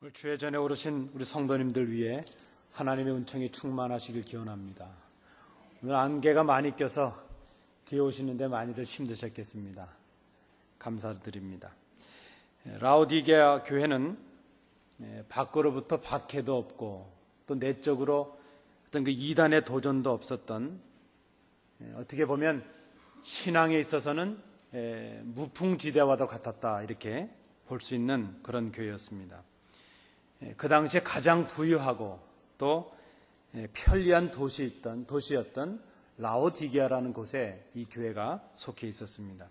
오늘 주의 전에 오르신 우리 성도님들 위해 하나님의 은총이 충만하시길 기원합니다. 오늘 안개가 많이 껴서 뒤에 오시는데 많이들 힘드셨겠습니다. 감사드립니다. 라오디게아 교회는 밖으로부터 박해도 없고 또 내적으로 어떤 그 이단의 도전도 없었던, 어떻게 보면 신앙에 있어서는 무풍지대와도 같았다, 이렇게 볼 수 있는 그런 교회였습니다. 그 당시에 가장 부유하고 또 편리한 도시였던 라오디게아라는 곳에 이 교회가 속해 있었습니다.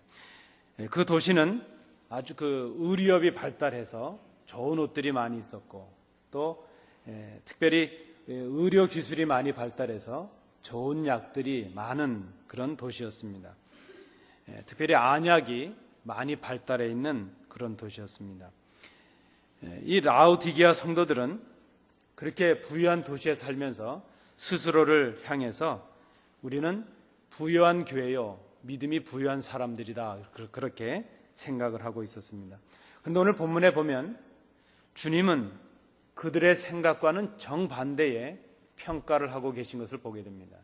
그 도시는 아주 그 의류업이 발달해서 좋은 옷들이 많이 있었고, 또 특별히 의료 기술이 많이 발달해서 좋은 약들이 많은 그런 도시였습니다. 특별히 안약이 많이 발달해 있는 그런 도시였습니다. 이 라오디게아 성도들은 그렇게 부유한 도시에 살면서 스스로를 향해서 우리는 부유한 교회요, 믿음이 부유한 사람들이다, 그렇게 생각을 하고 있었습니다. 그런데 오늘 본문에 보면 주님은 그들의 생각과는 정반대의 평가를 하고 계신 것을 보게 됩니다.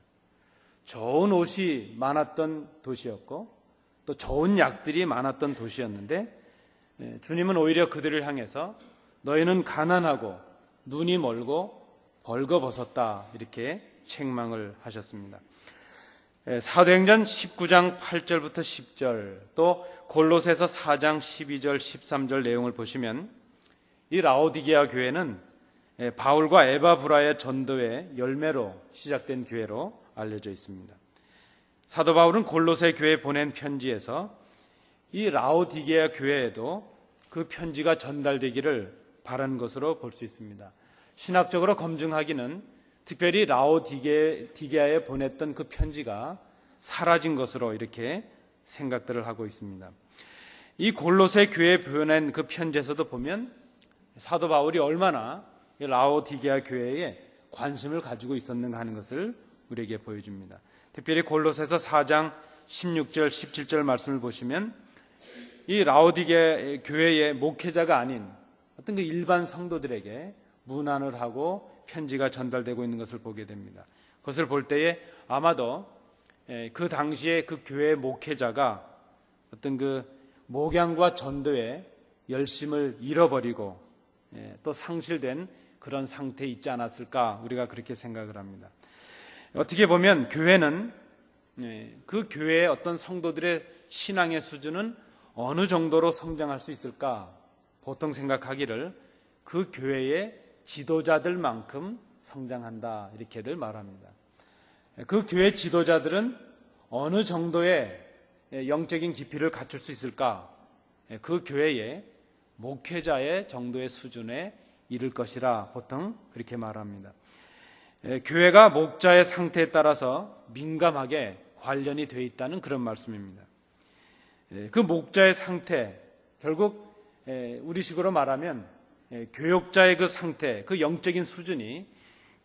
좋은 옷이 많았던 도시였고 또 좋은 약들이 많았던 도시였는데, 주님은 오히려 그들을 향해서 너희는 가난하고 눈이 멀고 벌거벗었다, 이렇게 책망을 하셨습니다. 사도행전 19장 8절부터 10절, 또 골로새서 4장 12절 13절 내용을 보시면 이 라오디게아 교회는 바울과 에바브라의 전도의 열매로 시작된 교회로 알려져 있습니다. 사도 바울은 골로새 교회에 보낸 편지에서 이 라오디게아 교회에도 그 편지가 전달되기를 바라는 것으로 볼 수 있습니다. 신학적으로 검증하기는 특별히 라오디게아에 보냈던 그 편지가 사라진 것으로 이렇게 생각들을 하고 있습니다. 이 골로새 교회에 보낸 그 편지에서도 보면 사도 바울이 얼마나 라오디게아 교회에 관심을 가지고 있었는가 하는 것을 우리에게 보여줍니다. 특별히 골로새서 4장 16절 17절 말씀을 보시면 이 라오디게아 교회의 목회자가 아닌 어떤 그 일반 성도들에게 문안을 하고 편지가 전달되고 있는 것을 보게 됩니다. 그것을 볼 때에 아마도 그 당시에 그 교회 목회자가 어떤 그 목양과 전도에 열심을 잃어버리고 또 상실된 그런 상태에 있지 않았을까, 우리가 그렇게 생각을 합니다. 어떻게 보면 교회는 그 교회의 어떤 성도들의 신앙의 수준은 어느 정도로 성장할 수 있을까, 보통 생각하기를 그 교회의 지도자들만큼 성장한다, 이렇게들 말합니다. 그 교회 지도자들은 어느 정도의 영적인 깊이를 갖출 수 있을까? 그 교회의 목회자의 정도의 수준에 이를 것이라 보통 그렇게 말합니다. 교회가 목자의 상태에 따라서 민감하게 관련이 되어 있다는 그런 말씀입니다. 그 목자의 상태, 결국 우리식으로 말하면 교역자의 그 상태, 그 영적인 수준이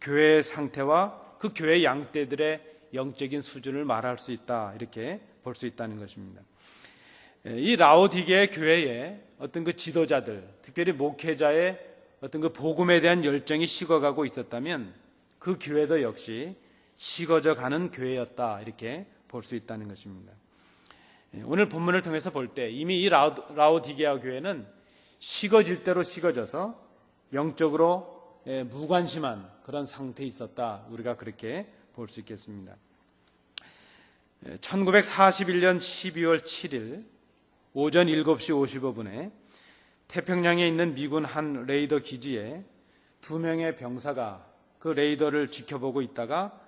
교회의 상태와 그 교회 양떼들의 영적인 수준을 말할 수 있다, 이렇게 볼 수 있다는 것입니다. 이 라오디게아 교회의 어떤 그 지도자들, 특별히 목회자의 어떤 그 복음에 대한 열정이 식어가고 있었다면 그 교회도 역시 식어져 가는 교회였다, 이렇게 볼 수 있다는 것입니다. 오늘 본문을 통해서 볼 때 이미 이 라오디게아 교회는 식어질 대로 식어져서 영적으로 무관심한 그런 상태에 있었다, 우리가 그렇게 볼 수 있겠습니다. 1941년 12월 7일 오전 7시 55분에 태평양에 있는 미군 한 레이더 기지에 2명의 병사가 그 레이더를 지켜보고 있다가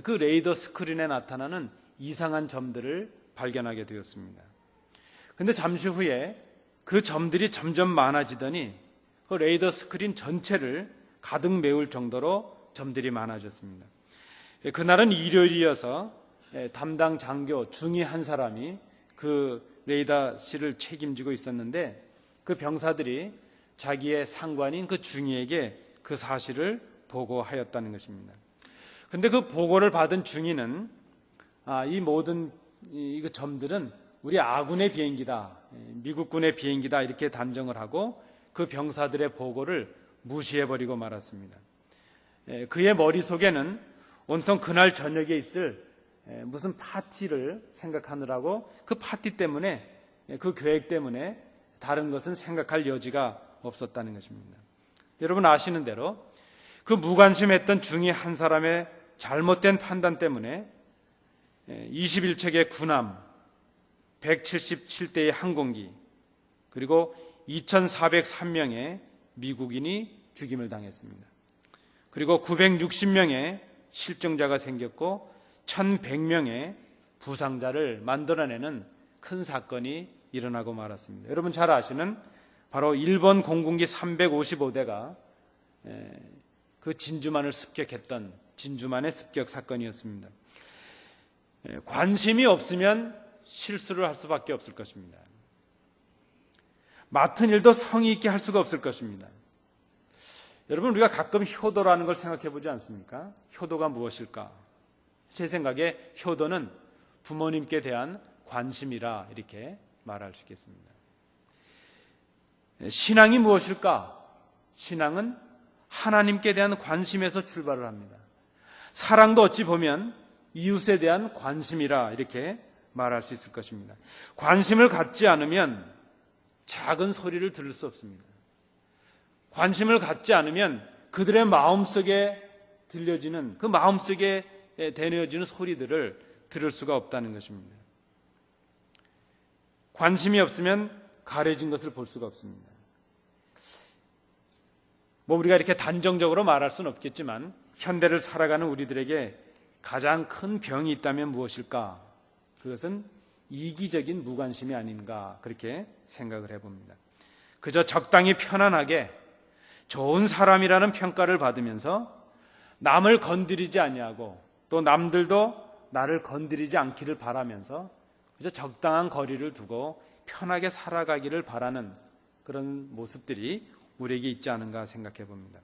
그 레이더 스크린에 나타나는 이상한 점들을 발견하게 되었습니다. 그런데 잠시 후에 그 점들이 점점 많아지더니 그 레이더 스크린 전체를 가득 메울 정도로 점들이 많아졌습니다. 그날은 일요일이어서 담당 장교 중위 한 사람이 그 레이더실을 책임지고 있었는데, 그 병사들이 자기의 상관인 그 중위에게 그 사실을 보고하였다는 것입니다. 그런데 그 보고를 받은 중위는 이 모든 이 점들은 우리 아군의 비행기다, 미국군의 비행기다, 이렇게 단정을 하고 그 병사들의 보고를 무시해버리고 말았습니다. 그의 머릿속에는 온통 그날 저녁에 있을 무슨 파티를 생각하느라고 그 파티 때문에, 그 계획 때문에 다른 것은 생각할 여지가 없었다는 것입니다. 여러분 아시는 대로 그 무관심했던 중이 한 사람의 잘못된 판단 때문에 21척의 군함, 177대의 항공기, 그리고 2,403명의 미국인이 죽임을 당했습니다. 그리고 960명의 실종자가 생겼고 1,100명의 부상자를 만들어내는 큰 사건이 일어나고 말았습니다. 여러분 잘 아시는 바로 일본 공군기 355대가 그 진주만을 습격했던 진주만의 습격 사건이었습니다. 관심이 없으면 실수를 할 수밖에 없을 것입니다. 맡은 일도 성의 있게 할 수가 없을 것입니다. 여러분 우리가 가끔 효도라는 걸 생각해 보지 않습니까? 효도가 무엇일까? 제 생각에 효도는 부모님께 대한 관심이라 이렇게 말할 수 있겠습니다. 신앙이 무엇일까? 신앙은 하나님께 대한 관심에서 출발을 합니다. 사랑도 어찌 보면 이웃에 대한 관심이라 이렇게 말할 수 있을 것입니다. 관심을 갖지 않으면 작은 소리를 들을 수 없습니다. 관심을 갖지 않으면 그들의 마음속에 들려지는, 그 마음속에 대내어지는 소리들을 들을 수가 없다는 것입니다. 관심이 없으면 가려진 것을 볼 수가 없습니다. 우리가 이렇게 단정적으로 말할 수는 없겠지만 현대를 살아가는 우리들에게 가장 큰 병이 있다면 무엇일까? 그것은 이기적인 무관심이 아닌가 그렇게 생각을 해봅니다. 그저 적당히 편안하게 좋은 사람이라는 평가를 받으면서 남을 건드리지 아니하고 또 남들도 나를 건드리지 않기를 바라면서 그저 적당한 거리를 두고 편하게 살아가기를 바라는 그런 모습들이 우리에게 있지 않은가 생각해 봅니다.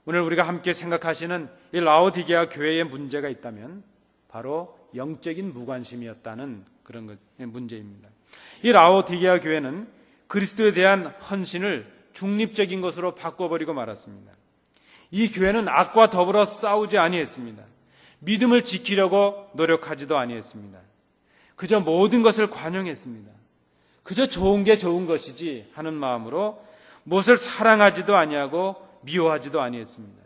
오늘 우리가 함께 생각하시는 이 라오디게아 교회에 문제가 있다면 바로 영적인 무관심이었다는 그런 문제입니다. 이 라오디게아 교회는 그리스도에 대한 헌신을 중립적인 것으로 바꿔버리고 말았습니다. 이 교회는 악과 더불어 싸우지 아니했습니다. 믿음을 지키려고 노력하지도 아니했습니다. 그저 모든 것을 관용했습니다. 그저 좋은 게 좋은 것이지 하는 마음으로 무엇을 사랑하지도 아니하고 미워하지도 아니했습니다.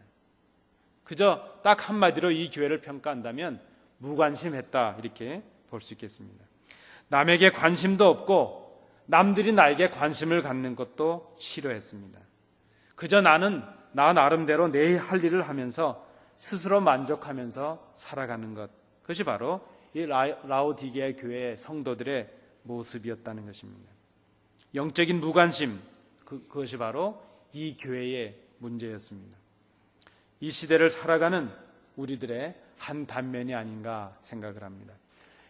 그저 딱 한마디로 이 교회를 평가한다면 무관심했다 이렇게 볼 수 있겠습니다. 남에게 관심도 없고 남들이 나에게 관심을 갖는 것도 싫어했습니다. 그저 나는 나 나름대로 내 할 일을 하면서 스스로 만족하면서 살아가는 것, 그것이 바로 이 라오디게아 교회의 성도들의 모습이었다는 것입니다. 영적인 무관심, 그것이 바로 이 교회의 문제였습니다. 이 시대를 살아가는 우리들의 한 단면이 아닌가 생각을 합니다.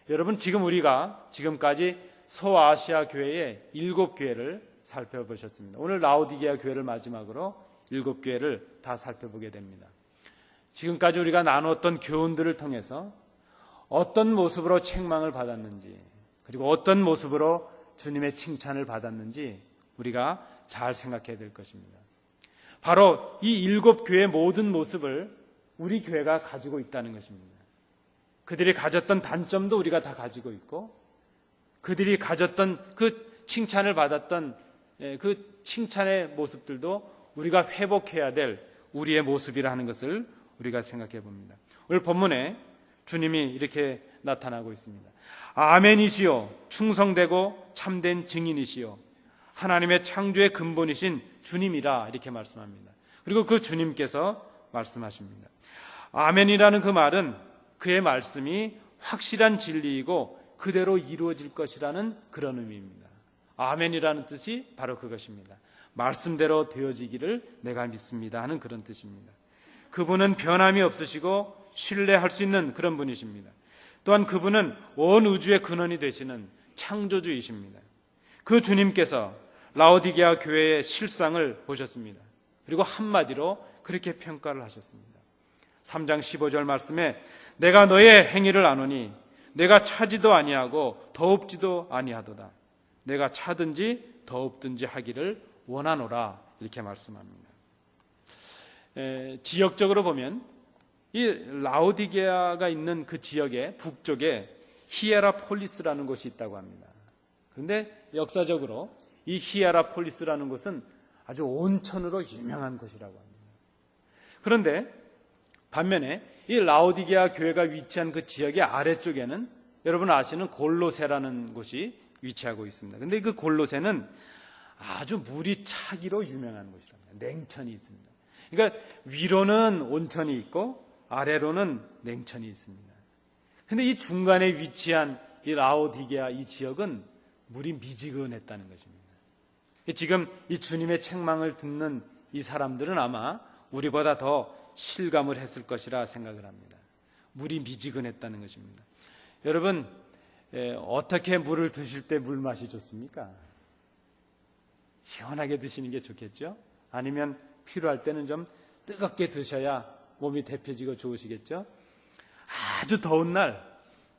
여러분 지금 우리가 지금까지 소아시아 교회의 7교회를 살펴보셨습니다. 오늘 라오디게아 교회를 마지막으로 7교회를 다 살펴보게 됩니다. 지금까지 우리가 나누었던 교훈들을 통해서 어떤 모습으로 책망을 받았는지 그리고 어떤 모습으로 주님의 칭찬을 받았는지 우리가 잘 생각해야 될 것입니다. 바로 이 7교회의 모든 모습을 우리 교회가 가지고 있다는 것입니다. 그들이 가졌던 단점도 우리가 다 가지고 있고 그들이 가졌던 그 칭찬을 받았던 그 칭찬의 모습들도 우리가 회복해야 될 우리의 모습이라 하는 것을 우리가 생각해 봅니다. 오늘 본문에 주님이 이렇게 나타나고 있습니다. 아멘이시요 충성되고 참된 증인이시요 하나님의 창조의 근본이신 주님이라 이렇게 말씀합니다. 그리고 그 주님께서 말씀하십니다. 아멘이라는 그 말은 그의 말씀이 확실한 진리이고 그대로 이루어질 것이라는 그런 의미입니다. 아멘이라는 뜻이 바로 그것입니다. 말씀대로 되어지기를 내가 믿습니다 하는 그런 뜻입니다. 그분은 변함이 없으시고 신뢰할 수 있는 그런 분이십니다. 또한 그분은 온 우주의 근원이 되시는 창조주이십니다. 그 주님께서 라오디게아 교회의 실상을 보셨습니다. 그리고 한마디로 그렇게 평가를 하셨습니다. 3장 15절 말씀에 내가 너의 행위를 아노니 내가 차지도 아니하고 더웁지도 아니하도다. 내가 차든지 더웁든지 하기를 원하노라 이렇게 말씀합니다. 지역적으로 보면 이 라오디게아가 있는 그 지역의 북쪽에 히에라폴리스라는 곳이 있다고 합니다. 그런데 역사적으로 이 히에라폴리스라는 곳은 아주 온천으로 유명한 곳이라고 합니다. 그런데 반면에 이 라오디게아 교회가 위치한 그 지역의 아래쪽에는 여러분 아시는 골로새라는 곳이 위치하고 있습니다. 그런데 그 골로새는 아주 물이 차기로 유명한 곳이랍니다. 냉천이 있습니다. 그러니까 위로는 온천이 있고 아래로는 냉천이 있습니다. 그런데 이 중간에 위치한 이 라오디게아 이 지역은 물이 미지근했다는 것입니다. 지금 이 주님의 책망을 듣는 이 사람들은 아마 우리보다 더 실감을 했을 것이라 생각을 합니다. 물이 미지근했다는 것입니다. 여러분, 어떻게 물을 드실 때 물 맛이 좋습니까? 시원하게 드시는 게 좋겠죠? 아니면 필요할 때는 좀 뜨겁게 드셔야 몸이 데펴지고 좋으시겠죠? 아주 더운 날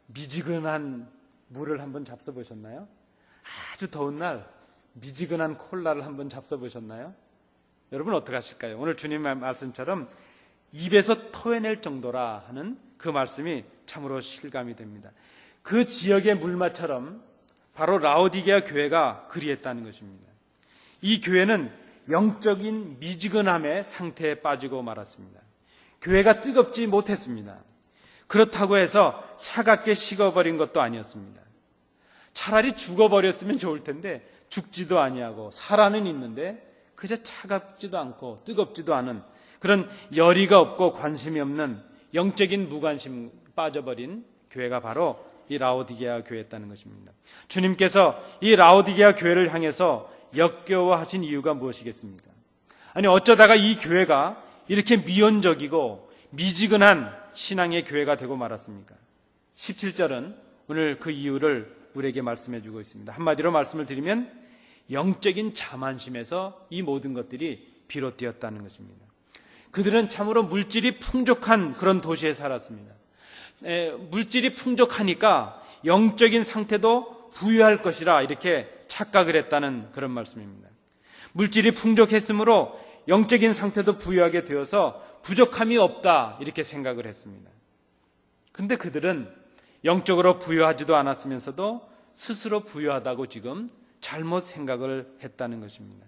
미지근한 물을 한번 잡숴보셨나요? 아주 더운 날 미지근한 콜라를 한번 잡숴보셨나요? 여러분 어떻게 하실까요? 오늘 주님의 말씀처럼 입에서 토해낼 정도라 하는 그 말씀이 참으로 실감이 됩니다. 그 지역의 물맛처럼 바로 라오디게아 교회가 그리했다는 것입니다. 이 교회는 영적인 미지근함의 상태에 빠지고 말았습니다. 교회가 뜨겁지 못했습니다. 그렇다고 해서 차갑게 식어버린 것도 아니었습니다. 차라리 죽어버렸으면 좋을 텐데 죽지도 아니하고 살아는 있는데 그저 차갑지도 않고 뜨겁지도 않은 그런 열의가 없고 관심이 없는 영적인 무관심 빠져버린 교회가 바로 이 라오디게아 교회였다는 것입니다. 주님께서 이 라오디게아 교회를 향해서 역겨워하신 이유가 무엇이겠습니까? 아니 어쩌다가 이 교회가 이렇게 미온적이고 미지근한 신앙의 교회가 되고 말았습니까? 17절은 오늘 그 이유를 우리에게 말씀해 주고 있습니다. 한마디로 말씀을 드리면 영적인 자만심에서 이 모든 것들이 비롯되었다는 것입니다. 그들은 참으로 물질이 풍족한 그런 도시에 살았습니다. 물질이 풍족하니까 영적인 상태도 부유할 것이라 이렇게 착각을 했다는 그런 말씀입니다. 물질이 풍족했으므로 영적인 상태도 부유하게 되어서 부족함이 없다 이렇게 생각을 했습니다. 그런데 그들은 영적으로 부유하지도 않았으면서도 스스로 부유하다고 지금 잘못 생각을 했다는 것입니다.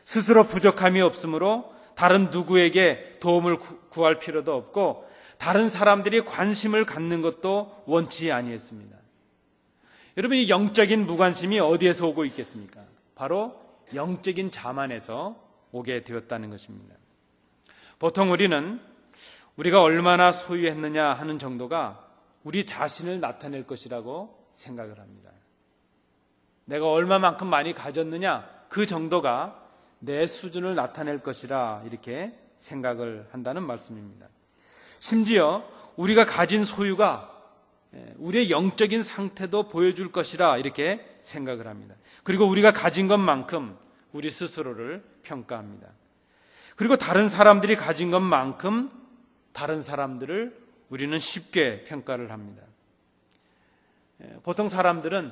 스스로 부족함이 없으므로 다른 누구에게 도움을 구할 필요도 없고 다른 사람들이 관심을 갖는 것도 원치 아니했습니다. 여러분 이 영적인 무관심이 어디에서 오고 있겠습니까? 바로 영적인 자만에서 오게 되었다는 것입니다. 보통 우리는 우리가 얼마나 소유했느냐 하는 정도가 우리 자신을 나타낼 것이라고 생각을 합니다. 내가 얼마만큼 많이 가졌느냐 그 정도가 내 수준을 나타낼 것이라 이렇게 생각을 한다는 말씀입니다. 심지어 우리가 가진 소유가 우리의 영적인 상태도 보여줄 것이라 이렇게 생각을 합니다. 그리고 우리가 가진 것만큼 우리 스스로를 평가합니다. 그리고 다른 사람들이 가진 것만큼 다른 사람들을 우리는 쉽게 평가를 합니다. 보통 사람들은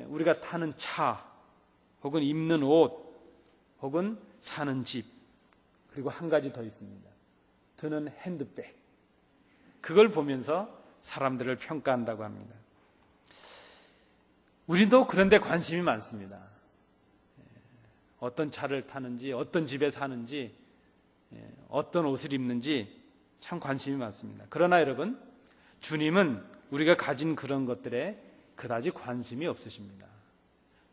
우리가 타는 차 혹은 입는 옷 혹은 사는 집 그리고 한 가지 더 있습니다. 드는 핸드백 그걸 보면서 사람들을 평가한다고 합니다. 우리도 그런데 관심이 많습니다. 어떤 차를 타는지 어떤 집에 사는지 어떤 옷을 입는지 참 관심이 많습니다. 그러나 여러분 주님은 우리가 가진 그런 것들에 그다지 관심이 없으십니다.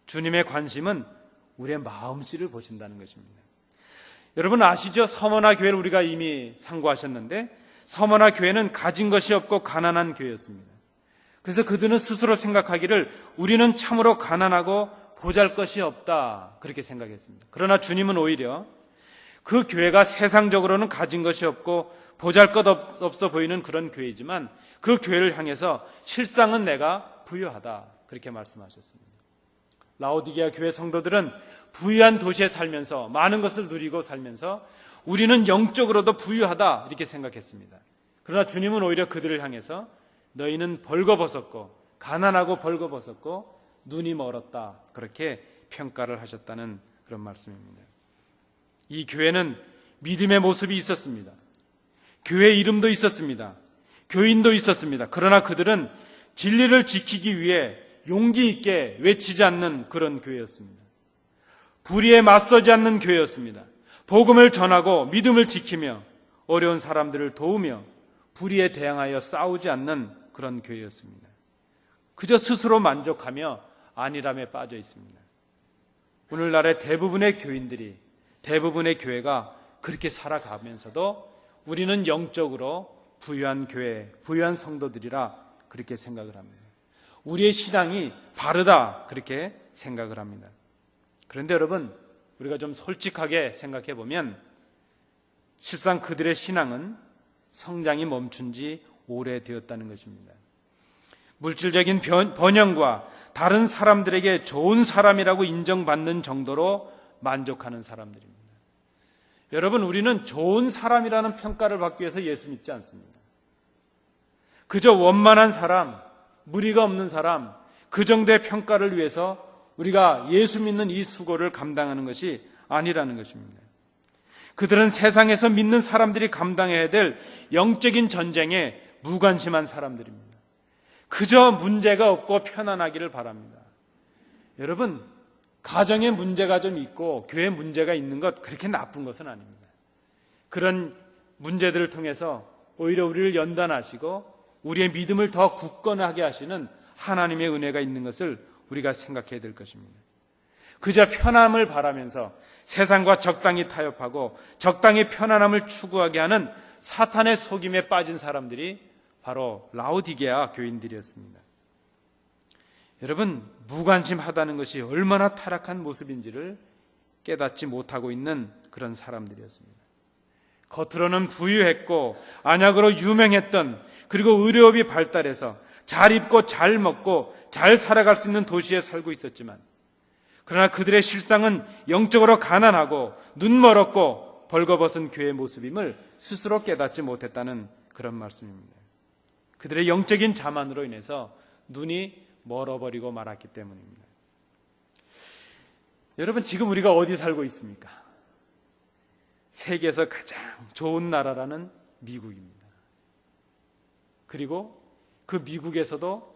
주님의 관심은 우리의 마음씨를 보신다는 것입니다. 여러분 아시죠? 서머나 교회를 우리가 이미 상고하셨는데 서머나 교회는 가진 것이 없고 가난한 교회였습니다. 그래서 그들은 스스로 생각하기를 우리는 참으로 가난하고 보잘것이 없다 그렇게 생각했습니다. 그러나 주님은 오히려 그 교회가 세상적으로는 가진 것이 없고 보잘것 없어 보이는 그런 교회이지만 그 교회를 향해서 실상은 내가 부유하다 그렇게 말씀하셨습니다. 라오디게아 교회 성도들은 부유한 도시에 살면서 많은 것을 누리고 살면서 우리는 영적으로도 부유하다 이렇게 생각했습니다. 그러나 주님은 오히려 그들을 향해서 너희는 벌거벗었고 가난하고 벌거벗었고 눈이 멀었다 그렇게 평가를 하셨다는 그런 말씀입니다. 이 교회는 믿음의 모습이 있었습니다. 교회 이름도 있었습니다. 교인도 있었습니다. 그러나 그들은 진리를 지키기 위해 용기 있게 외치지 않는 그런 교회였습니다. 불의에 맞서지 않는 교회였습니다. 복음을 전하고 믿음을 지키며 어려운 사람들을 도우며 불의에 대항하여 싸우지 않는 그런 교회였습니다. 그저 스스로 만족하며 안일함에 빠져 있습니다. 오늘날의 대부분의 교인들이, 대부분의 교회가 그렇게 살아가면서도 우리는 영적으로 부유한 교회, 부유한 성도들이라 그렇게 생각을 합니다. 우리의 신앙이 바르다 그렇게 생각을 합니다. 그런데 여러분, 우리가 좀 솔직하게 생각해 보면 실상 그들의 신앙은 성장이 멈춘 지 오래되었다는 것입니다. 물질적인 번영과 다른 사람들에게 좋은 사람이라고 인정받는 정도로 만족하는 사람들입니다. 여러분, 우리는 좋은 사람이라는 평가를 받기 위해서 예수 믿지 않습니다. 그저 원만한 사람, 무리가 없는 사람, 그 정도의 평가를 위해서 우리가 예수 믿는 이 수고를 감당하는 것이 아니라는 것입니다. 그들은 세상에서 믿는 사람들이 감당해야 될 영적인 전쟁에 무관심한 사람들입니다. 그저 문제가 없고 편안하기를 바랍니다. 여러분, 가정에 문제가 좀 있고 교회에 문제가 있는 것 그렇게 나쁜 것은 아닙니다. 그런 문제들을 통해서 오히려 우리를 연단하시고 우리의 믿음을 더 굳건하게 하시는 하나님의 은혜가 있는 것을 우리가 생각해야 될 것입니다. 그저 편함을 바라면서 세상과 적당히 타협하고 적당히 편안함을 추구하게 하는 사탄의 속임에 빠진 사람들이 바로 라오디게아 교인들이었습니다. 여러분, 무관심하다는 것이 얼마나 타락한 모습인지를 깨닫지 못하고 있는 그런 사람들이었습니다. 겉으로는 부유했고 안약으로 유명했던, 그리고 의료업이 발달해서 잘 입고 잘 먹고 잘 살아갈 수 있는 도시에 살고 있었지만, 그러나 그들의 실상은 영적으로 가난하고 눈멀었고 벌거벗은 교회의 모습임을 스스로 깨닫지 못했다는 그런 말씀입니다. 그들의 영적인 자만으로 인해서 눈이 멀어버리고 말았기 때문입니다. 여러분, 지금 우리가 어디 살고 있습니까? 세계에서 가장 좋은 나라라는 미국입니다. 그리고 그 미국에서도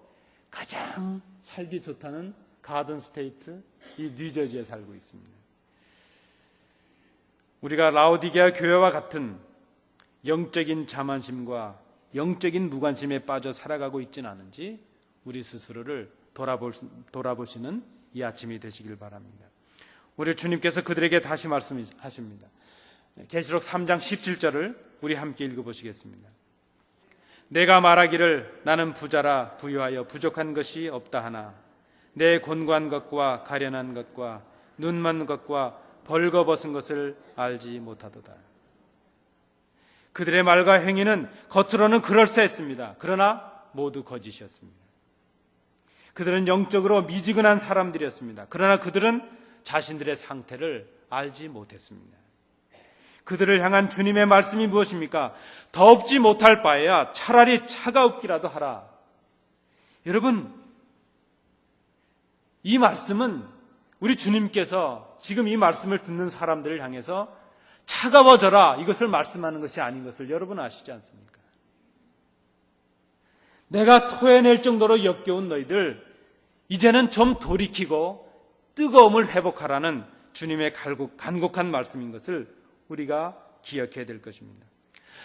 가장 살기 좋다는 가든 스테이트, 이 뉴저지에 살고 있습니다. 우리가 라오디게아 교회와 같은 영적인 자만심과 영적인 무관심에 빠져 살아가고 있지는 않은지 우리 스스로를 돌아보시는 이 아침이 되시길 바랍니다. 우리 주님께서 그들에게 다시 말씀하십니다. 계시록 3장 17절을 우리 함께 읽어보시겠습니다. 내가 말하기를 나는 부자라 부유하여 부족한 것이 없다 하나 내 곤고한 것과 가련한 것과 눈먼 것과 벌거벗은 것을 알지 못하도다. 그들의 말과 행위는 겉으로는 그럴싸했습니다. 그러나 모두 거짓이었습니다. 그들은 영적으로 미지근한 사람들이었습니다. 그러나 그들은 자신들의 상태를 알지 못했습니다. 그들을 향한 주님의 말씀이 무엇입니까? 더웁지 못할 바에야 차라리 차가웁기라도 하라. 여러분, 이 말씀은 우리 주님께서 지금 이 말씀을 듣는 사람들을 향해서 차가워져라 이것을 말씀하는 것이 아닌 것을 여러분 아시지 않습니까? 내가 토해낼 정도로 역겨운 너희들 이제는 좀 돌이키고 뜨거움을 회복하라는 주님의 간곡한 말씀인 것을 우리가 기억해야 될 것입니다.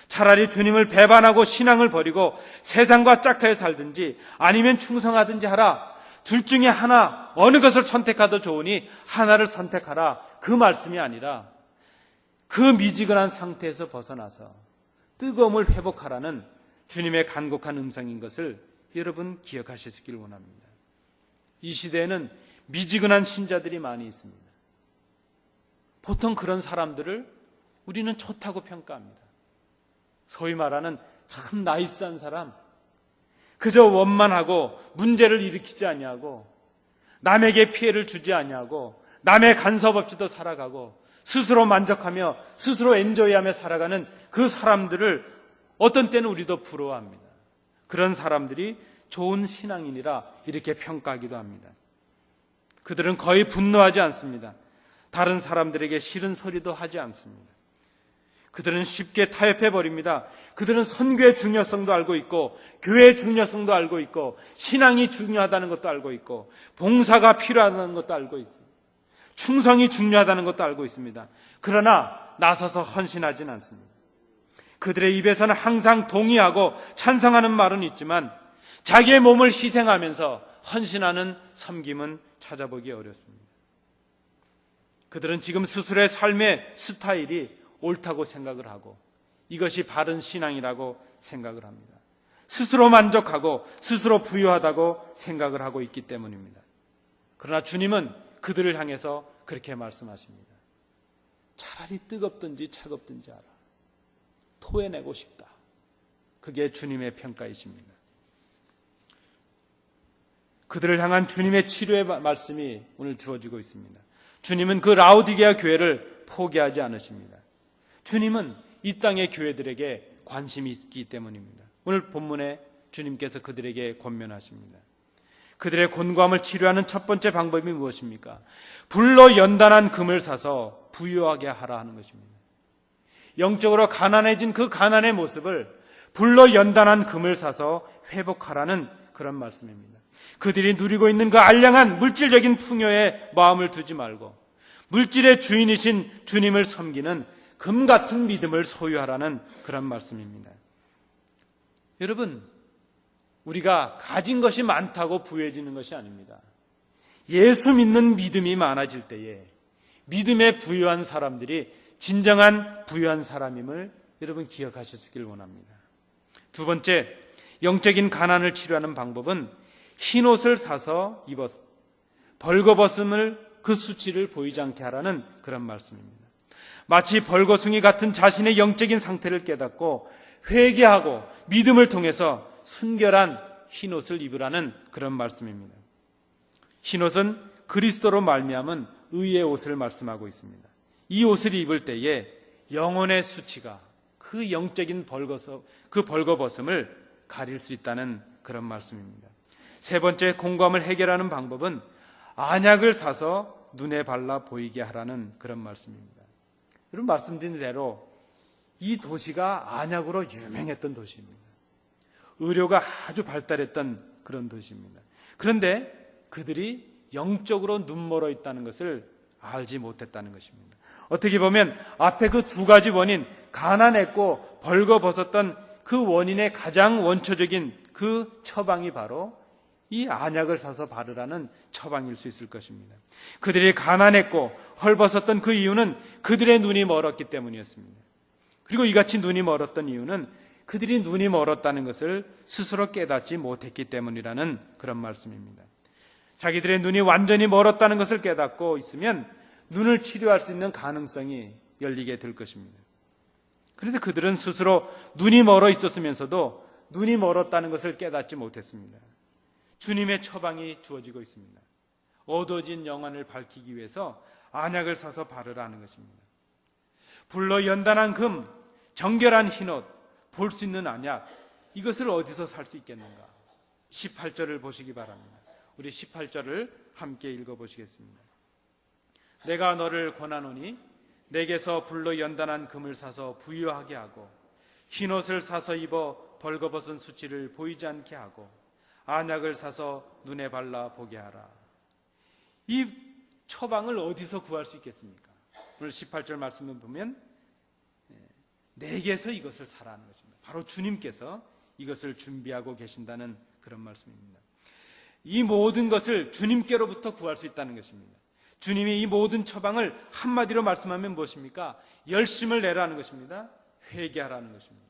차라리 주님을 배반하고 신앙을 버리고 세상과 짝하여 살든지 아니면 충성하든지 하라. 둘 중에 하나, 어느 것을 선택하도 좋으니 하나를 선택하라. 그 말씀이 아니라 그 미지근한 상태에서 벗어나서 뜨거움을 회복하라는 주님의 간곡한 음성인 것을 여러분 기억하시길 원합니다. 이 시대에는 미지근한 신자들이 많이 있습니다. 보통 그런 사람들을 우리는 좋다고 평가합니다. 소위 말하는 참 나이스한 사람, 그저 원만하고 문제를 일으키지 아니하고 남에게 피해를 주지 아니하고 남의 간섭 없이도 살아가고 스스로 만족하며 스스로 엔조이하며 살아가는 그 사람들을 어떤 때는 우리도 부러워합니다. 그런 사람들이 좋은 신앙인이라 이렇게 평가하기도 합니다. 그들은 거의 분노하지 않습니다. 다른 사람들에게 싫은 소리도 하지 않습니다. 그들은 쉽게 타협해 버립니다. 그들은 선교의 중요성도 알고 있고 교회의 중요성도 알고 있고 신앙이 중요하다는 것도 알고 있고 봉사가 필요하다는 것도 알고 있습니다. 충성이 중요하다는 것도 알고 있습니다. 그러나 나서서 헌신하진 않습니다. 그들의 입에서는 항상 동의하고 찬성하는 말은 있지만 자기의 몸을 희생하면서 헌신하는 섬김은 찾아보기 어렵습니다. 그들은 지금 스스로의 삶의 스타일이 옳다고 생각을 하고 이것이 바른 신앙이라고 생각을 합니다. 스스로 만족하고 스스로 부유하다고 생각을 하고 있기 때문입니다. 그러나 주님은 그들을 향해서 그렇게 말씀하십니다. 차라리 뜨겁든지 차갑든지 알아. 토해내고 싶다. 그게 주님의 평가이십니다. 그들을 향한 주님의 치료의 말씀이 오늘 주어지고 있습니다. 주님은 그 라오디게아 교회를 포기하지 않으십니다. 주님은 이 땅의 교회들에게 관심이 있기 때문입니다. 오늘 본문에 주님께서 그들에게 권면하십니다. 그들의 곤고함을 치료하는 첫 번째 방법이 무엇입니까? 불로 연단한 금을 사서 부유하게 하라 하는 것입니다. 영적으로 가난해진 그 가난의 모습을 불로 연단한 금을 사서 회복하라는 그런 말씀입니다. 그들이 누리고 있는 그 알량한 물질적인 풍요에 마음을 두지 말고 물질의 주인이신 주님을 섬기는 금 같은 믿음을 소유하라는 그런 말씀입니다. 여러분, 우리가 가진 것이 많다고 부유해지는 것이 아닙니다. 예수 믿는 믿음이 많아질 때에 믿음에 부유한 사람들이 진정한 부유한 사람임을 여러분 기억하시길 원합니다. 두 번째, 영적인 가난을 치료하는 방법은 흰 옷을 사서 입어서 벌거벗음을 그 수치를 보이지 않게 하라는 그런 말씀입니다. 마치 벌거숭이 같은 자신의 영적인 상태를 깨닫고 회개하고 믿음을 통해서 순결한 흰옷을 입으라는 그런 말씀입니다. 흰옷은 그리스도로 말미암은 의의 옷을 말씀하고 있습니다. 이 옷을 입을 때에 영혼의 수치가 그 영적인 벌거벗음을 가릴 수 있다는 그런 말씀입니다. 세 번째, 공감을 해결하는 방법은 안약을 사서 눈에 발라 보이게 하라는 그런 말씀입니다. 여러분, 말씀드린 대로 이 도시가 안약으로 유명했던 도시입니다. 의료가 아주 발달했던 그런 도시입니다. 그런데 그들이 영적으로 눈멀어 있다는 것을 알지 못했다는 것입니다. 어떻게 보면 앞에 그 두 가지 원인, 가난했고 벌거벗었던 그 원인의 가장 원초적인 그 처방이 바로 이 안약을 사서 바르라는 처방일 수 있을 것입니다. 그들이 가난했고 헐벗었던 그 이유는 그들의 눈이 멀었기 때문이었습니다. 그리고 이같이 눈이 멀었던 이유는 그들이 눈이 멀었다는 것을 스스로 깨닫지 못했기 때문이라는 그런 말씀입니다. 자기들의 눈이 완전히 멀었다는 것을 깨닫고 있으면 눈을 치료할 수 있는 가능성이 열리게 될 것입니다. 그런데 그들은 스스로 눈이 멀어 있었으면서도 눈이 멀었다는 것을 깨닫지 못했습니다. 주님의 처방이 주어지고 있습니다. 어두워진 영안을 밝히기 위해서 안약을 사서 바르라는 것입니다. 불로 연단한 금, 정결한 흰옷, 볼 수 있는 안약, 이것을 어디서 살 수 있겠는가? 18절을 보시기 바랍니다. 우리 18절을 함께 읽어보시겠습니다. 내가 너를 권하노니 내게서 불로 연단한 금을 사서 부유하게 하고 흰옷을 사서 입어 벌거벗은 수치를 보이지 않게 하고 안약을 사서 눈에 발라 보게 하라. 이 처방을 어디서 구할 수 있겠습니까? 오늘 18절 말씀을 보면 내게서 이것을 사라는 것입니다. 바로 주님께서 이것을 준비하고 계신다는 그런 말씀입니다. 이 모든 것을 주님께로부터 구할 수 있다는 것입니다. 주님이 이 모든 처방을 한마디로 말씀하면 무엇입니까? 열심을 내라는 것입니다. 회개하라는 것입니다.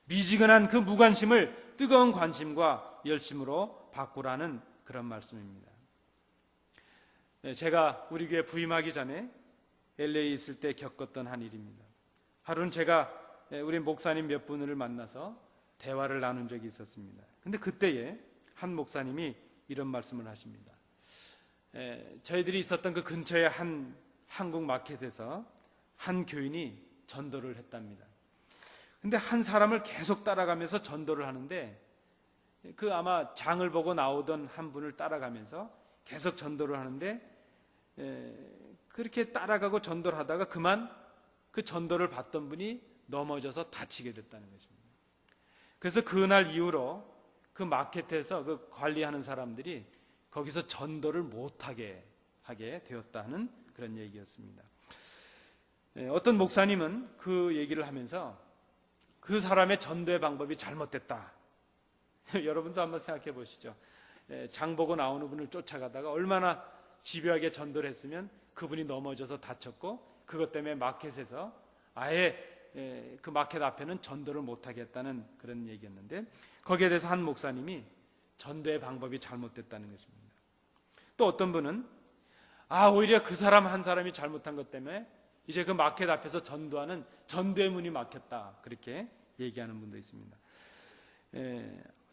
미지근한 그 무관심을 뜨거운 관심과 열심으로 바꾸라는 그런 말씀입니다. 제가 우리 교회 부임하기 전에 LA에 있을 때 겪었던 한 일입니다. 하루는 제가 우리 목사님 몇 분을 만나서 대화를 나눈 적이 있었습니다. 근데 그때에 한 목사님이 이런 말씀을 하십니다. 저희들이 있었던 그 근처의 한 한국 마켓에서 한 교인이 전도를 했답니다. 근데 한 사람을 계속 따라가면서 전도를 하는데 그 아마 장을 보고 나오던 한 분을 따라가면서 계속 전도를 하는데 그렇게 따라가고 전도를 하다가 그만 그 전도를 받던 분이 넘어져서 다치게 됐다는 것입니다. 그래서 그날 이후로 그 마켓에서 그 관리하는 사람들이 거기서 전도를 못하게 하게 되었다는 그런 얘기였습니다. 어떤 목사님은 그 얘기를 하면서 그 사람의 전도의 방법이 잘못됐다. 여러분도 한번 생각해 보시죠. 장 보고 나오는 분을 쫓아가다가 얼마나 집요하게 전도를 했으면 그분이 넘어져서 다쳤고 그것 때문에 마켓에서 아예 그 마켓 앞에는 전도를 못하게 했다는 그런 얘기였는데, 거기에 대해서 한 목사님이 전도의 방법이 잘못됐다는 것입니다. 또 어떤 분은 오히려 그 사람 한 사람이 잘못한 것 때문에 이제 그 마켓 앞에서 전도하는 전도의 문이 막혔다, 그렇게 얘기하는 분도 있습니다.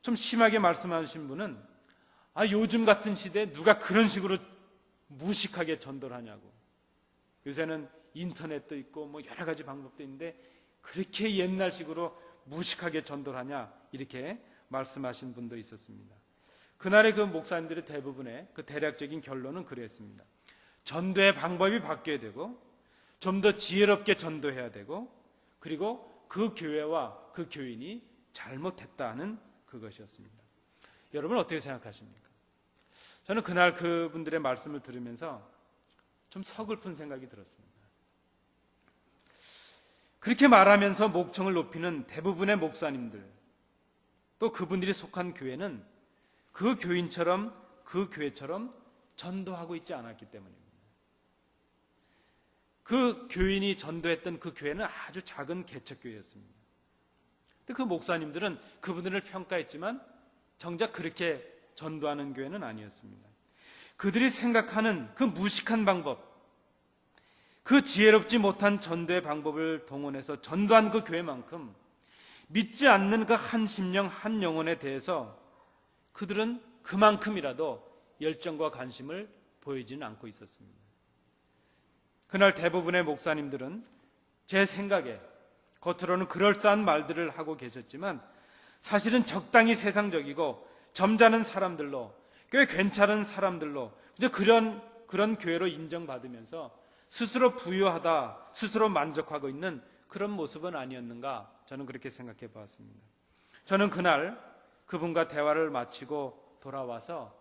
좀 심하게 말씀하신 분은 요즘 같은 시대에 누가 그런 식으로 무식하게 전도를 하냐고, 요새는 인터넷도 있고 뭐 여러 가지 방법도 있는데 그렇게 옛날식으로 무식하게 전도를 하냐, 이렇게 말씀하신 분도 있었습니다. 그날의 그 목사님들의 대부분의 그 대략적인 결론은 그랬습니다. 전도의 방법이 바뀌어야 되고 좀 더 지혜롭게 전도해야 되고, 그리고 그 교회와 그 교인이 잘못했다는 그것이었습니다. 여러분 어떻게 생각하십니까? 저는 그날 그분들의 말씀을 들으면서 좀 서글픈 생각이 들었습니다. 그렇게 말하면서 목청을 높이는 대부분의 목사님들, 또 그분들이 속한 교회는 그 교인처럼, 그 교회처럼 전도하고 있지 않았기 때문입니다. 그 교인이 전도했던 그 교회는 아주 작은 개척교회였습니다. 근데 그 목사님들은 그분들을 평가했지만 정작 그렇게 전도하는 교회는 아니었습니다. 그들이 생각하는 그 무식한 방법, 그 지혜롭지 못한 전도의 방법을 동원해서 전도한 그 교회만큼 믿지 않는 그 한 심령 한 영혼에 대해서 그들은 그만큼이라도 열정과 관심을 보이지는 않고 있었습니다. 그날 대부분의 목사님들은 제 생각에 겉으로는 그럴싸한 말들을 하고 계셨지만 사실은 적당히 세상적이고 점잖은 사람들로, 꽤 괜찮은 사람들로 이제 그런 교회로 인정받으면서 스스로 부유하다, 스스로 만족하고 있는 그런 모습은 아니었는가, 저는 그렇게 생각해 보았습니다. 저는 그날 그분과 대화를 마치고 돌아와서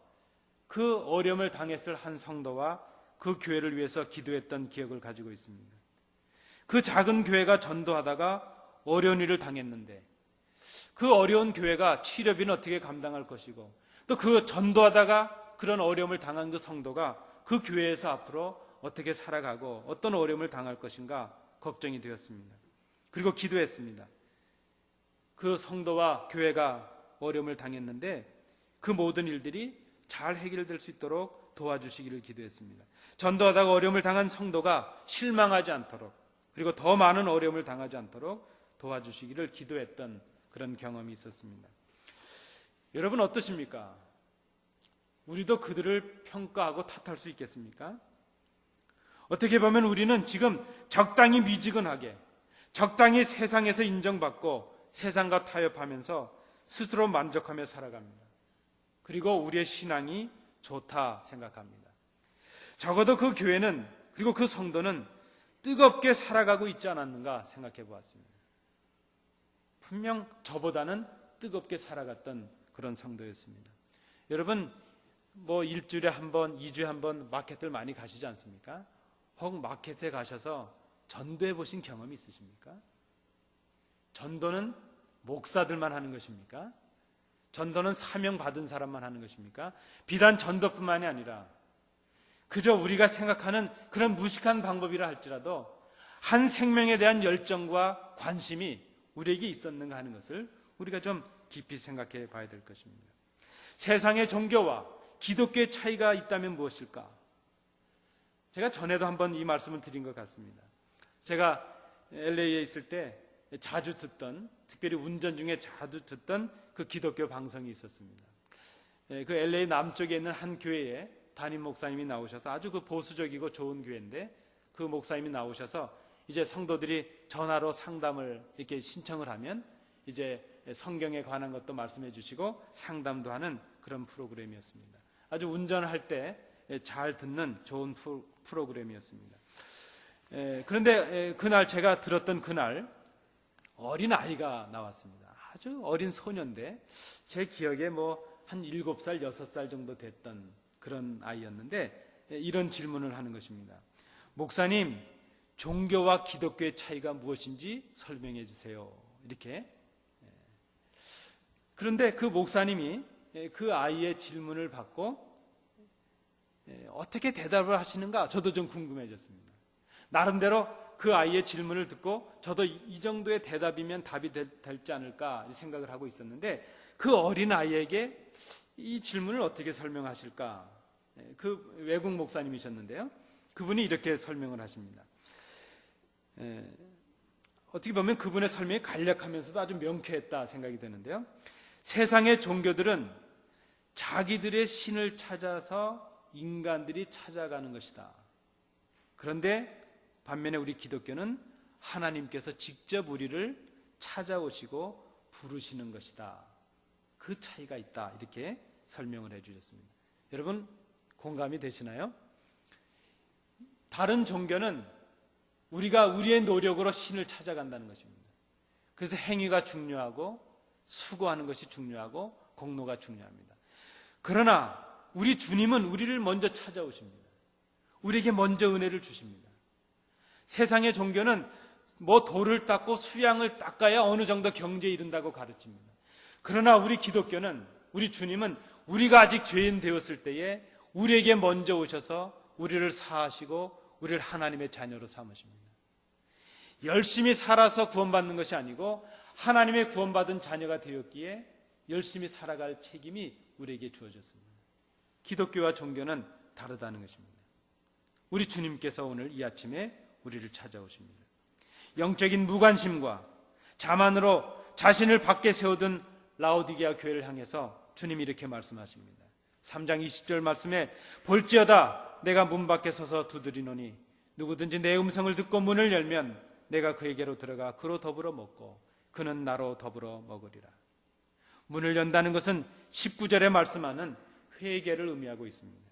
그 어려움을 당했을 한 성도와 그 교회를 위해서 기도했던 기억을 가지고 있습니다. 그 작은 교회가 전도하다가 어려운 일을 당했는데 그 어려운 교회가 치료비는 어떻게 감당할 것이고, 또 그 전도하다가 그런 어려움을 당한 그 성도가 그 교회에서 앞으로 어떻게 살아가고 어떤 어려움을 당할 것인가 걱정이 되었습니다. 그리고 기도했습니다. 그 성도와 교회가 어려움을 당했는데 그 모든 일들이 잘 해결될 수 있도록 도와주시기를 기도했습니다. 전도하다가 어려움을 당한 성도가 실망하지 않도록, 그리고 더 많은 어려움을 당하지 않도록 도와주시기를 기도했던 그런 경험이 있었습니다. 여러분 어떠십니까? 우리도 그들을 평가하고 탓할 수 있겠습니까? 어떻게 보면 우리는 지금 적당히 미지근하게, 적당히 세상에서 인정받고 세상과 타협하면서 스스로 만족하며 살아갑니다. 그리고 우리의 신앙이 좋다 생각합니다. 적어도 그 교회는, 그리고 그 성도는 뜨겁게 살아가고 있지 않았는가 생각해 보았습니다. 분명 저보다는 뜨겁게 살아갔던 그런 성도였습니다. 여러분 뭐 일주일에 한 번, 2주에 한 번 마켓들 많이 가시지 않습니까? 혹 마켓에 가셔서 전도해 보신 경험이 있으십니까? 전도는 목사들만 하는 것입니까? 전도는 사명 받은 사람만 하는 것입니까? 비단 전도뿐만이 아니라 그저 우리가 생각하는 그런 무식한 방법이라 할지라도 한 생명에 대한 열정과 관심이 우리에게 있었는가 하는 것을 우리가 좀 깊이 생각해 봐야 될 것입니다. 세상의 종교와 기독교의 차이가 있다면 무엇일까? 제가 전에도 한번 이 말씀을 드린 것 같습니다. 제가 LA에 있을 때 자주 듣던, 특별히 운전 중에 자주 듣던 그 기독교 방송이 있었습니다. 그 LA 남쪽에 있는 한 교회에 담임 목사님이 나오셔서, 아주 그 보수적이고 좋은 교회인데 그 목사님이 나오셔서 이제 성도들이 전화로 상담을 이렇게 신청을 하면 이제 성경에 관한 것도 말씀해 주시고 상담도 하는 그런 프로그램이었습니다. 아주 운전할 때 잘 듣는 좋은 프로그램이었습니다. 그런데 그날 제가 들었던 그날 어린 아이가 나왔습니다. 아주 어린 소년인데 제 기억에 한 7살, 6살 정도 됐던 그런 아이였는데 이런 질문을 하는 것입니다. 목사님, 종교와 기독교의 차이가 무엇인지 설명해 주세요. 이렇게. 그런데 그 목사님이 그 아이의 질문을 받고 어떻게 대답을 하시는가 저도 좀 궁금해졌습니다. 나름대로 그 아이의 질문을 듣고 저도 이 정도의 대답이면 답이 될지 않을까 생각을 하고 있었는데 그 어린 아이에게 이 질문을 어떻게 설명하실까? 그 외국 목사님이셨는데요. 그분이 이렇게 설명을 하십니다. 어떻게 보면 그분의 설명이 간략하면서도 아주 명쾌했다 생각이 드는데요. 세상의 종교들은 자기들의 신을 찾아서 인간들이 찾아가는 것이다. 그런데 반면에 우리 기독교는 하나님께서 직접 우리를 찾아오시고 부르시는 것이다. 그 차이가 있다. 이렇게 설명을 해 주셨습니다. 여러분 공감이 되시나요? 다른 종교는 우리가 우리의 노력으로 신을 찾아간다는 것입니다. 그래서 행위가 중요하고 수고하는 것이 중요하고 공로가 중요합니다. 그러나 우리 주님은 우리를 먼저 찾아오십니다. 우리에게 먼저 은혜를 주십니다. 세상의 종교는 돌을 닦고 수양을 닦아야 어느 정도 경제에 이른다고 가르칩니다. 그러나 우리 기독교는, 우리 주님은 우리가 아직 죄인 되었을 때에 우리에게 먼저 오셔서 우리를 사하시고 우리를 하나님의 자녀로 삼으십니다. 열심히 살아서 구원받는 것이 아니고 하나님의 구원받은 자녀가 되었기에 열심히 살아갈 책임이 우리에게 주어졌습니다. 기독교와 종교는 다르다는 것입니다. 우리 주님께서 오늘 이 아침에 우리를 찾아오십니다. 영적인 무관심과 자만으로 자신을 밖에 세우던 라오디게아 교회를 향해서 주님이 이렇게 말씀하십니다. 3장 20절 말씀에 볼지어다 내가 문 밖에 서서 두드리노니 누구든지 내 음성을 듣고 문을 열면 내가 그에게로 들어가 그로 더불어 먹고 그는 나로 더불어 먹으리라. 문을 연다는 것은 19절에 말씀하는 회개를 의미하고 있습니다.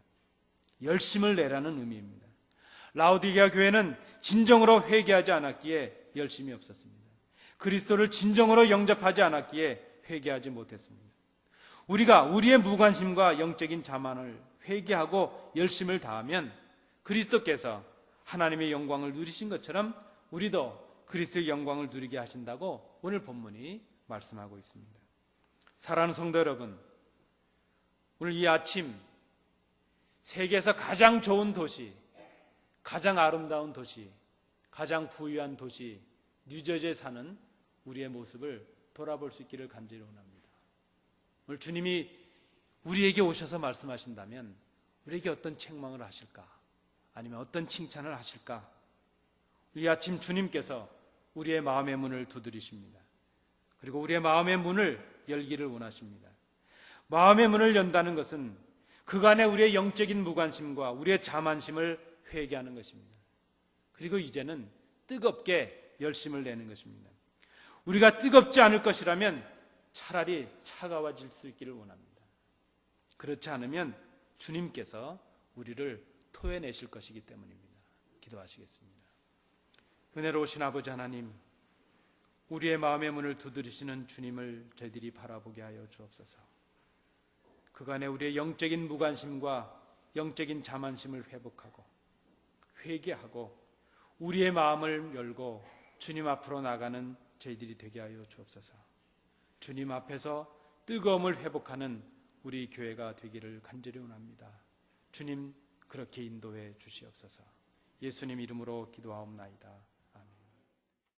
열심을 내라는 의미입니다. 라오디게아 교회는 진정으로 회개하지 않았기에 열심이 없었습니다. 그리스도를 진정으로 영접하지 않았기에 회개하지 못했습니다. 우리가 우리의 무관심과 영적인 자만을 회개하고 열심을 다하면 그리스도께서 하나님의 영광을 누리신 것처럼 우리도 그리스도의 영광을 누리게 하신다고 오늘 본문이 말씀하고 있습니다. 사랑하는 성도 여러분, 오늘 이 아침 세계에서 가장 좋은 도시, 가장 아름다운 도시, 가장 부유한 도시 뉴저지에 사는 우리의 모습을 돌아볼 수 있기를 간절히 원합니다. 오늘 주님이 우리에게 오셔서 말씀하신다면 우리에게 어떤 책망을 하실까? 아니면 어떤 칭찬을 하실까? 이 아침 주님께서 우리의 마음의 문을 두드리십니다. 그리고 우리의 마음의 문을 열기를 원하십니다. 마음의 문을 연다는 것은 그간의 우리의 영적인 무관심과 우리의 자만심을 회개하는 것입니다. 그리고 이제는 뜨겁게 열심을 내는 것입니다. 우리가 뜨겁지 않을 것이라면 차라리 차가워질 수 있기를 원합니다. 그렇지 않으면 주님께서 우리를 토해내실 것이기 때문입니다. 기도하시겠습니다. 은혜로우신 아버지 하나님, 우리의 마음의 문을 두드리시는 주님을 저희들이 바라보게 하여 주옵소서. 그간의 우리의 영적인 무관심과 영적인 자만심을 회복하고 회개하고 우리의 마음을 열고 주님 앞으로 나가는 저희들이 되게 하여 주옵소서. 주님 앞에서 뜨거움을 회복하는 우리 교회가 되기를 간절히 원합니다. 주님 그렇게 인도해 주시옵소서. 예수님 이름으로 기도하옵나이다.